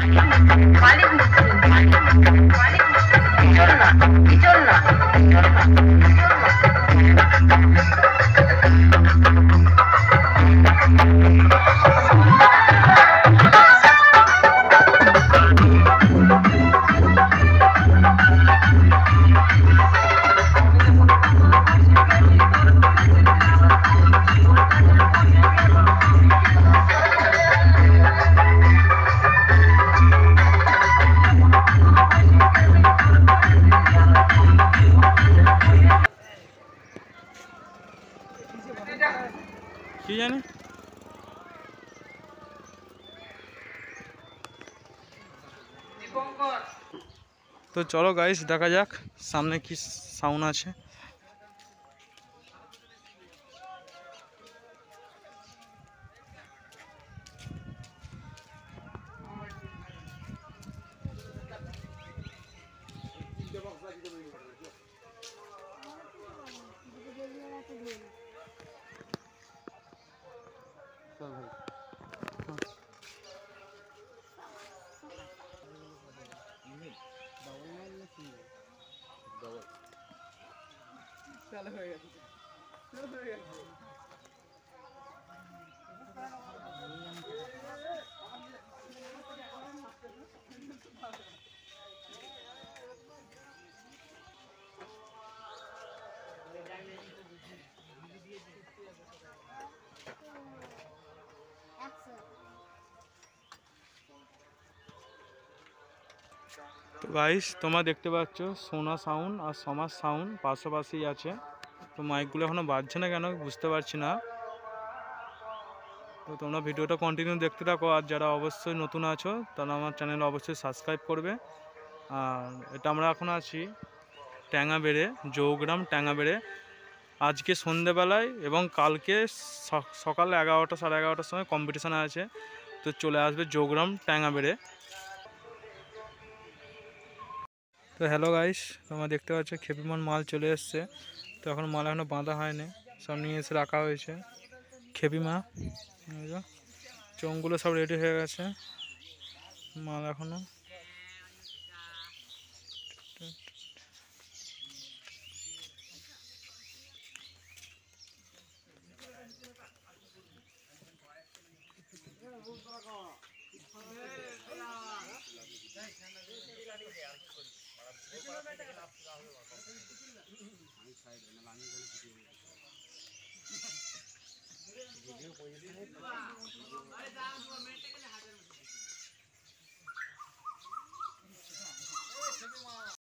মালিক মুসলিম মালিক চল না চল না কি জানি। তো চলো গাইস দেখা যাক সামনে কি সাউন্ড আছে। তো গাইস তোমরা দেখতে পাচ্ছ সোনা সাউন্ড আর সমাজ সাউন্ড পাশাপাশি আছে। তো মাইকগুলো এখনো বাজছে না কেন বুঝতে পারছি না। তো তোমরা ভিডিওটা কন্টিনিউ দেখতে থাকো, আর যারা অবশ্যই নতুন আছো তারা আমার চ্যানেলে অবশ্যই সাবস্ক্রাইব করবে। আর এটা আমরা এখন আছি ট্যাঙ্গাবেড়ে, জৌগ্রাম ট্যাঙ্গাবেড়ে। আজকে সন্ধেবেলায় এবং কালকে সকাল 11টা সাড়ে 11টার সময় কম্পিটিশান আছে। তো চলে আসবে জৌগ্রাম ট্যাঙ্গাবেড়ে। তো হ্যালো গাইস, তোমরা দেখতে পাচ্ছ খেপিমন মাল চলে এসছে। তো এখন মাল এখনও বাঁধা হয়নি, সব নিয়ে এসে রাখা হয়েছে। খেপিমা চোঙগুলো সব রেডি হয়ে গেছে, মাল এখনও।